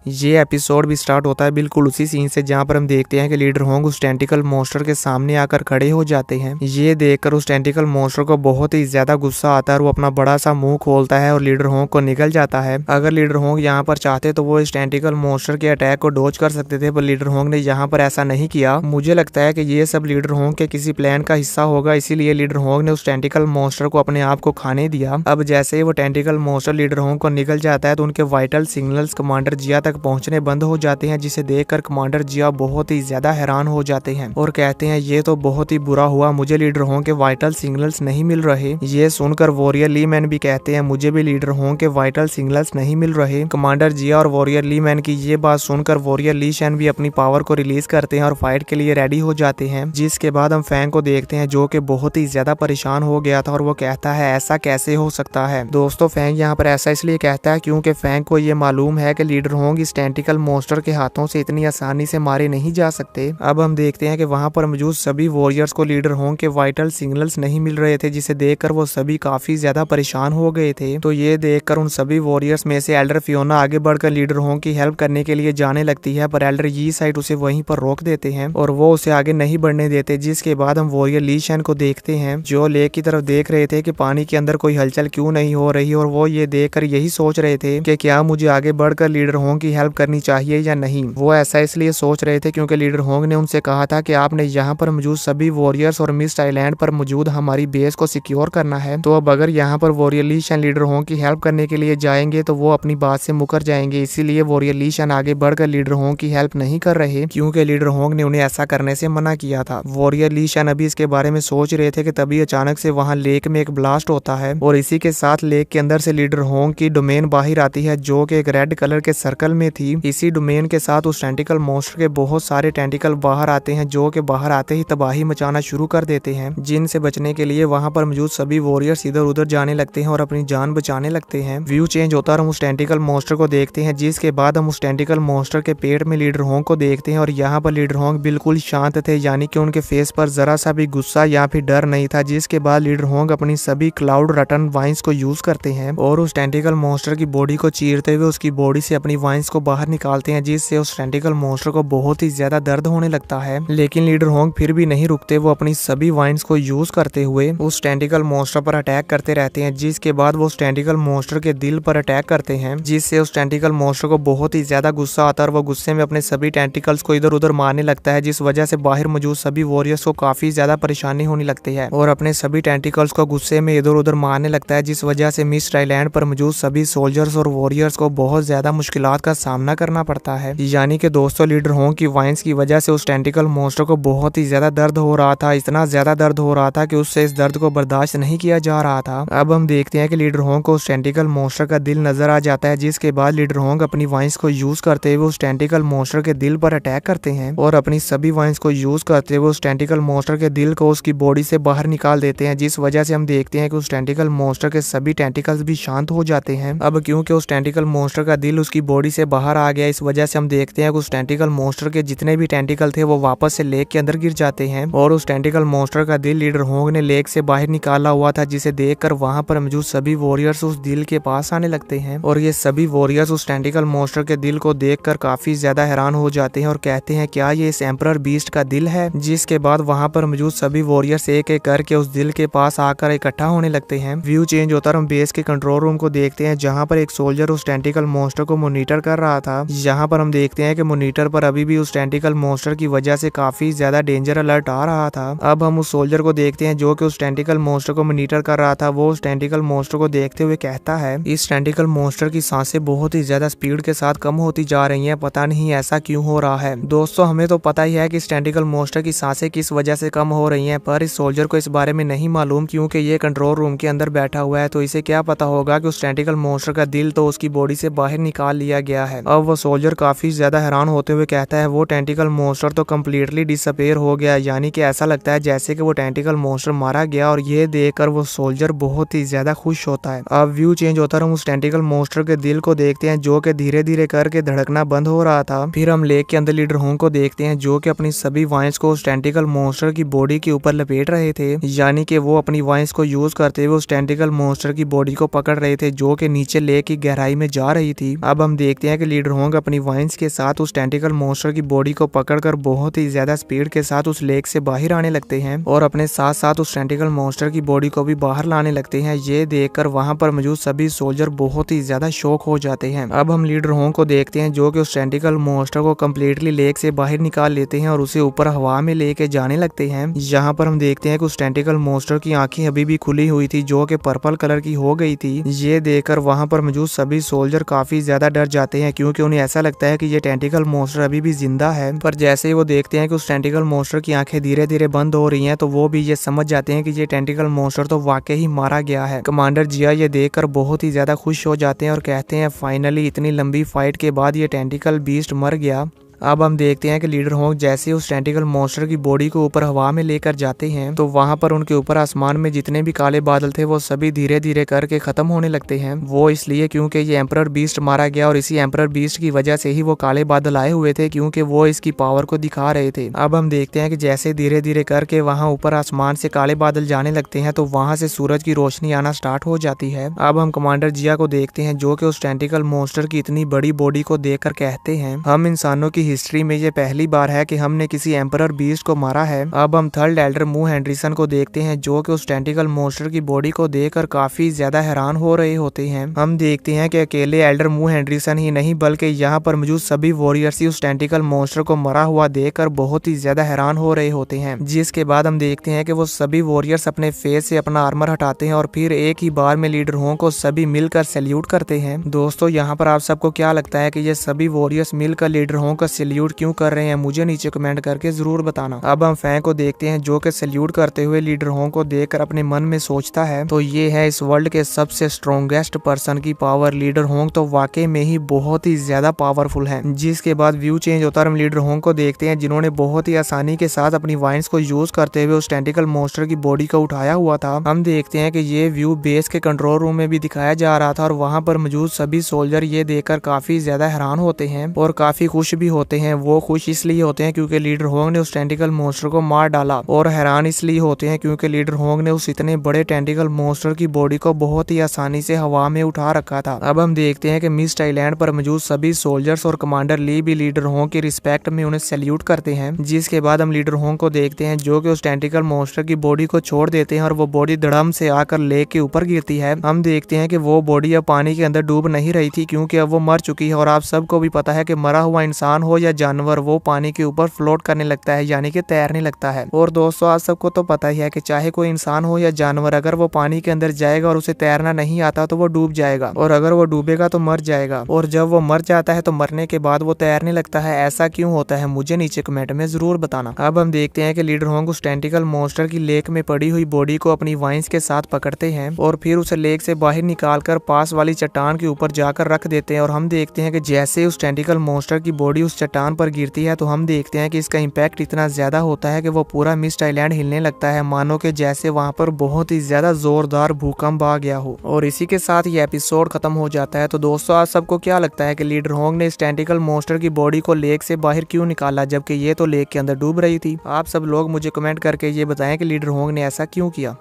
ये एपिसोड भी स्टार्ट होता है बिल्कुल उसी सीन से जहाँ पर हम देखते हैं कि लीडर होंग उस टेंटिकल मॉन्स्टर के सामने आकर खड़े हो जाते हैं। ये देखकर उस टेंटिकल मॉन्स्टर को बहुत ही ज्यादा गुस्सा आता है और वो अपना बड़ा सा मुंह खोलता है और लीडर होंग को निकल जाता है। अगर लीडर होंग यहाँ पर चाहते तो वो इस टेंटिकल मॉन्स्टर के अटैक को डॉज कर सकते थे, पर लीडर होंग ने यहाँ पर ऐसा नहीं किया। मुझे लगता है कि ये सब लीडर होंग के किसी प्लान का हिस्सा होगा, इसीलिए लीडर होंग ने उस टेंटिकल मॉन्स्टर को अपने आप को खाने दिया। अब जैसे ही वो टेंटिकल मॉन्स्टर लीडर होंग को निकल जाता है तो उनके वाइटल सिग्नल्स कमांडर जिया तक पहुंचने बंद हो जाते हैं, जिसे देखकर कमांडर जिया बहुत ही ज्यादा हैरान हो जाते हैं और कहते हैं ये तो बहुत ही बुरा हुआ, मुझे लीडर होंग के वाइटल सिग्नल्स नहीं मिल रहे। ये सुनकर वॉरियर ली मैन भी कहते हैं मुझे भी लीडर होंग के वाइटल सिग्नल्स नहीं मिल रहे। कमांडर जिया और वॉरियर ली मैन की ये बात सुनकर वॉरियर ली शैन भी अपनी पावर को रिलीज करते हैं और फाइट के लिए रेडी हो जाते हैं। जिसके बाद हम फैंग को देखते हैं जो कि बहुत ही ज्यादा परेशान हो गया था और वो कहता है ऐसा कैसे हो सकता है। दोस्तों फैंग यहाँ पर ऐसा इसलिए कहता है क्योंकि फैंग को ये मालूम है कि लीडर होंग इस टेंटिकल मॉन्स्टर के हाथों से इतनी आसानी से मारे नहीं जा सकते। अब हम देखते हैं कि वहां पर मौजूद सभी वॉरियर्स को लीडर होंग के वाइटल सिग्नल्स नहीं मिल रहे थे, जिसे देखकर वो सभी काफी ज्यादा परेशान हो गए थे। तो ये देखकर उन सभी वॉरियर्स में से एल्डर फियोना आगे बढ़कर लीडर होंग की हेल्प करने के लिए जाने लगती है, पर एल्डर यी साइड उसे वहीं पर रोक देते हैं और वो उसे आगे नहीं बढ़ने देते। जिसके बाद हम वॉरियर ली शैन को देखते हैं जो लेक की तरफ देख रहे थे कि पानी के अंदर कोई हलचल क्यों नहीं हो रही, और वो ये देखकर यही सोच रहे थे कि क्या मुझे आगे बढ़कर लीडर होंग की हेल्प करनी चाहिए या नहीं। वो ऐसा इसलिए सोच रहे थे क्योंकि लीडर होंग ने उनसे कहा था कि आपने यहाँ पर मौजूद सभी वॉरियर्स और मिस्ट आइलैंड पर मौजूद हमारी बेस को सिक्योर करना है। तो अब अगर यहाँ पर वॉरियर ली शैन लीडर होंग की हेल्प करने के लिए जाएंगे तो वो अपनी बात से मुकर जाएंगे, इसीलिए वॉरियर ली शैन आगे बढ़कर लीडर होंग की हेल्प नहीं कर रहे क्योंकि लीडर होंग ने उन्हें ऐसा करने से मना किया था। वॉरियर ली शैन अभी इसके बारे में सोच रहे थे कि तभी अचानक से वहाँ लेक में एक ब्लास्ट होता है और इसी के साथ लेक के अंदर से लीडर होंग की डोमेन बाहर आती है जो कि एक रेड कलर के सर्कल में थी। इसी डोमेन के साथ उस टेंटिकल मॉन्स्टर के बहुत सारे टेंटिकल बाहर आते हैं जो कि बाहर आते ही तबाही मचाना शुरू कर देते हैं। जिनसे बचने के लिए वहां पर मौजूद सभी वॉरियर्स इधर उधर जाने लगते हैं और अपनी जान बचाने लगते हैं। व्यू चेंज होता है, हम उस टेंटिकल मॉन्स्टर को देखते हैं, जिसके बाद हम उस टेंटिकल मॉन्स्टर के पेट में लीडर होंग को देखते हैं और यहाँ पर लीडर होंग बिल्कुल शांत थे, यानी कि उनके फेस पर जरा सा भी गुस्सा या फिर डर नहीं था। जिसके बाद लीडर होंग अपनी सभी क्लाउड रटन वाइन्स को यूज करते हैं और उस टेंटिकल मॉन्स्टर की बॉडी को चीरते हुए उसकी बॉडी से अपनी वाइन्स को बाहर निकालते हैं, जिससे उस टेंटिकल मॉन्स्टर को बहुत ही ज्यादा दर्द होने लगता है। लेकिन लीडर होंग फिर भी नहीं रुकते, वो अपनी सभी वाइन्स को यूज करते हुए उस टेंटिकल मॉन्स्टर पर अटैक करते रहते हैं। जिसके बाद वो उस टेंटिकल मॉन्स्टर के दिल पर अटैक करते हैं, जिससे उस टेंटिकल मॉन्स्टर को बहुत ही ज्यादा गुस्सा आता है और वो गुस्से में अपने सभी टेंटिकल्स को इधर उधर मारने लगता है, जिस वजह से बाहर मौजूद सभी वॉरियर्स को काफी ज्यादा परेशानी होने लगती है और अपने सभी टेंटिकल्स को गुस्से में इधर उधर मारने लगता है, जिस वजह से मिस्ट आइलैंड पर मौजूद सभी सोल्जर्स और वॉरियर्स को बहुत ज्यादा मुश्किलात का सामना करना पड़ता है। यानी कि दोस्तों लीडर होंग की वाइन्स की वजह से उस टेंटिकल मॉन्स्टर को बहुत ही ज्यादा दर्द हो रहा था, इतना ज्यादा दर्द हो रहा था कि उससे इस दर्द को बर्दाश्त नहीं किया जा रहा था। अब हम देखते हैं कि लीडर होंग को उस टेंटिकल मॉन्स्टर का दिल नजर आ जाता है, जिसके बाद लीडर होंग अपनी वाइन्स को यूज करते हुए उस टेंटिकल मॉन्स्टर के दिल पर अटैक करते हैं और अपनी सभी वाइन्स को यूज करते हुए उस टेंटिकल मॉन्स्टर के दिल को उसकी बॉडी से बाहर निकाल देते हैं, जिस वजह से हम देखते हैं कि उस टेंटिकल मॉन्स्टर के सभी टेंटिकल्स भी शांत हो जाते हैं। अब क्योंकि उस टेंटिकल मॉन्स्टर का दिल उसकी बॉडी से बाहर आ गया, इस वजह से हम देखते हैं कि उस टेंटिकल मॉन्स्टर के जितने भी टेंटिकल थे वो वापस से लेक के अंदर गिर जाते हैं और उस टेंटिकल मॉन्स्टर का दिल लीडर होंग ने लेक से बाहर निकाला हुआ था, जिसे देखकर वहां पर मौजूद सभी वॉरियर्स उस दिल के पास आने लगते हैं और ये सभी वॉरियर्स उस टेंटिकल मॉन्स्टर के दिल को देखकर काफी ज्यादा हैरान हो जाते हैं और कहते हैं क्या ये इस एम्परर बीस्ट का दिल है। जिसके बाद वहां पर मौजूद सभी वॉरियर्स एक एक करके उस दिल के पास आकर इकट्ठा होने लगते हैं। व्यू चेंज होता है, हम बेस के कंट्रोल रूम को देखते हैं जहां पर एक सोल्जर उस टेंटिकल मॉन्स्टर को मॉनिटर कर रहा था। यहाँ पर हम देखते हैं कि मॉनिटर पर अभी भी उस टेंटिकल मॉन्स्टर की वजह से काफी ज्यादा डेंजर अलर्ट आ रहा था। अब हम उस सोल्जर को देखते हैं जो कि उस टेंटिकल मॉन्स्टर को मॉनिटर कर रहा था। वो उस टेंटिकल मॉन्स्टर को देखते हुए कहता है इस टेंटिकल मॉन्स्टर की सांसें बहुत ही ज्यादा स्पीड के साथ कम होती जा रही हैं, पता नहीं ऐसा क्यों हो रहा है। दोस्तों हमें तो पता ही है कि इस टेंटिकल मॉन्स्टर की सांसें किस वजह से कम हो रही हैं, पर इस सोल्जर को इस बारे में नहीं मालूम क्योंकि ये कंट्रोल रूम के अंदर बैठा हुआ है, तो इसे क्या पता होगा कि उस टेंटिकल मॉन्स्टर का दिल तो उसकी बॉडी से बाहर निकाल लिया गया है। अब वो सोल्जर काफी ज्यादा हैरान होते हुए कहता है वो टेंटिकल मॉन्स्टर तो कम्प्लीटली डिसअपेयर हो गया, यानी कि ऐसा लगता है जैसे कि वो टेंटिकल मॉन्स्टर मारा गया और ये देखकर वो सोल्जर बहुत ही ज्यादा खुश होता है। अब व्यू चेंज होता है, हम उस टेंटिकल मॉन्स्टर के दिल को देखते हैं जो कि धीरे धीरे करके धड़कना बंद हो रहा था। फिर हम लेक के अंदर लीडर होंग को देखते हैं जो कि अपनी सभी वाइन्स को उस टेंटिकल मॉन्स्टर की बॉडी के ऊपर लपेट रहे थे, यानी कि वो अपनी वाइन्स को यूज करते हुए उस टेंटिकल मॉन्स्टर की बॉडी को पकड़ रहे थे जो कि नीचे लेक की गहराई में जा रही थी। अब हम देखते हैं हैं कि लीडर होंग अपनी वाइन्स के साथ उस टेंटिकल मॉन्स्टर की बॉडी को पकड़कर बहुत ही ज्यादा स्पीड के साथ उस लेक से बाहर आने लगते हैं और अपने साथ साथ उस टेंटिकल मॉन्स्टर की बॉडी को भी बाहर लाने लगते हैं। ये देखकर वहां पर मौजूद सभी सोल्जर बहुत ही ज्यादा शॉक हो जाते हैं। अब हम लीडर होंग को देखते हैं जो कि उस टेंटिकल मॉन्स्टर को कम्प्लीटली लेक से बाहर निकाल लेते हैं और उसे ऊपर हवा में लेके जाने लगते हैं। यहाँ पर हम देखते हैं कि उस टेंटिकल मॉन्स्टर की आंखें अभी भी खुली हुई थी जो कि पर्पल कलर की हो गई थी। ये देखकर वहां पर मौजूद सभी सोल्जर काफी ज्यादा डर जाते हैं क्योंकि उन्हें ऐसा लगता है कि ये टेंटिकल मॉन्स्टर अभी भी जिंदा है। पर जैसे ही वो देखते हैं कि उस टेंटिकल मॉन्स्टर की आंखें धीरे धीरे बंद हो रही हैं तो वो भी ये समझ जाते हैं कि ये टेंटिकल मॉन्स्टर तो वाकई ही मारा गया है। कमांडर जिया ये देखकर बहुत ही ज्यादा खुश हो जाते हैं और कहते हैं फाइनली इतनी लंबी फाइट के बाद ये टेंटिकल बीस्ट मर गया। अब हम देखते हैं कि लीडर होंग जैसे उस टेंटिकल मॉन्स्टर की बॉडी को ऊपर हवा में लेकर जाते हैं तो वहां पर उनके ऊपर आसमान में जितने भी काले बादल थे वो सभी धीरे धीरे करके खत्म होने लगते हैं। वो इसलिए क्योंकि ये एम्परर बीस्ट मारा गया और इसी एम्परर बीस्ट की वजह से ही वो काले बादल आए हुए थे क्योंकि वो इसकी पावर को दिखा रहे थे। अब हम देखते हैं कि जैसे धीरे धीरे करके वहां ऊपर आसमान से काले बादल जाने लगते हैं तो वहां से सूरज की रोशनी आना स्टार्ट हो जाती है। अब हम कमांडर जिया को देखते हैं जो कि उस टेंटिकल मॉन्स्टर की इतनी बड़ी बॉडी को देखकर कहते हैं हम इंसानों की हिस्ट्री में ये पहली बार है कि हमने किसी एम्परर बीस्ट को मारा है। अब हम थर्ड एल्डर मू हेनरिसन को देखते हैं जो कि उस टेंटिकल मॉन्स्टर की बॉडी को देखकर काफी ज्यादा हैरान हो रहे होते हैं। हम देखते हैं कि अकेले एल्डर मू हेनरिसन ही नहीं बल्कि यहाँ पर मौजूद सभी वॉरियर्स ही उस टेंटिकल मॉन्स्टर को मरा हुआ देखकर बहुत ही ज्यादा हैरान हो रहे होते हैं। जिसके बाद हम देखते हैं कि वो सभी वॉरियर्स अपने फेस से अपना आर्मर हटाते हैं और फिर एक ही बार में लीडर होंग को सभी मिलकर सैल्यूट करते हैं। दोस्तों यहाँ पर आप सबको क्या लगता है कि ये सभी वॉरियर्स मिलकर लीडर होंग का सैल्यूट क्यों कर रहे हैं? मुझे नीचे कमेंट करके जरूर बताना। अब हम फैन को देखते हैं जो कि सैल्यूट करते हुए लीडर होंग को देखकर अपने मन में सोचता है तो ये है इस वर्ल्ड के सबसे स्ट्रॉन्गेस्ट पर्सन की पावर। लीडर होंग तो वाकई में ही बहुत ही ज्यादा पावरफुल है। जिसके बाद व्यू चेंज होता है, हम लीडर होंग को देखते हैं जिन्होंने बहुत ही आसानी के साथ अपनी वाइन्स को यूज करते हुए उस टेंटिकल मॉन्स्टर की बॉडी को उठाया हुआ था। हम देखते हैं कि ये व्यू बेस के कंट्रोल रूम में भी दिखाया जा रहा था और वहां पर मौजूद सभी सोल्जर ये देखकर काफी ज्यादा हैरान होते हैं और काफी खुश भी होते हैं। वो खुश इसलिए होते हैं क्योंकि लीडर होंग ने उस टेंटिकल मॉन्स्टर को मार डाला और हैरान इसलिए होते हैं क्योंकि लीडर होंग ने उस इतने बड़े टेंटिकल मॉन्स्टर की बॉडी को बहुत ही आसानी से हवा में उठा रखा था। अब हम देखते हैं कि मिस्ट आइलैंड पर मौजूद सभी सोल्जर्स और कमांडर ली भी लीडर होंग की रिस्पेक्ट में उन्हें सैल्यूट करते हैं। जिसके बाद हम लीडर होंग को देखते हैं जो कि उस टेंटिकल मॉन्स्टर की बॉडी को छोड़ देते हैं और वो बॉडी धड़म से आकर लेक के ऊपर गिरती है। हम देखते हैं कि वो बॉडी अब पानी के अंदर डूब नहीं रही थी क्योंकि अब वो मर चुकी है और आप सबको भी पता है कि मरा हुआ इंसान हो या जानवर वो पानी के ऊपर फ्लोट करने लगता है यानी कि तैरने लगता है। और दोस्तों आप सबको तो पता ही है कि चाहे कोई इंसान हो या जानवर अगर वो पानी के अंदर जाएगा और उसे तैरना नहीं आता तो वो डूब जाएगा और अगर वो डूबेगा तो मर जाएगा और जब वो मर जाता है तो मरने के बाद वो तैरने लगता है। ऐसा क्यों होता है मुझे नीचे कमेंट में जरूर बताना। अब हम देखते हैं कि लीडर होंग उस टेंटिकल मॉन्स्टर की लेक में पड़ी हुई बॉडी को अपनी वाइन्स के साथ पकड़ते हैं और फिर उसे लेक से बाहर निकालकर पास वाली चट्टान के ऊपर जाकर रख देते हैं। और हम देखते हैं कि जैसे उस टेंटिकल मॉन्स्टर की बॉडी उस चट्टान पर गिरती है तो हम देखते हैं कि इसका इम्पैक्ट इतना ज्यादा होता है कि वो पूरा मिस्ट आइलैंड हिलने लगता है मानो कि जैसे वहां पर बहुत ही ज्यादा जोरदार भूकंप आ गया हो। और इसी के साथ ये एपिसोड खत्म हो जाता है। तो दोस्तों आप सबको क्या लगता है कि लीडर होंग ने इस टेंटिकल मॉन्स्टर की बॉडी को लेक से बाहर क्यों निकाला जबकि ये तो लेक के अंदर डूब रही थी? आप सब लोग मुझे कमेंट करके ये बताएं कि लीडर होंग ने ऐसा क्यों किया।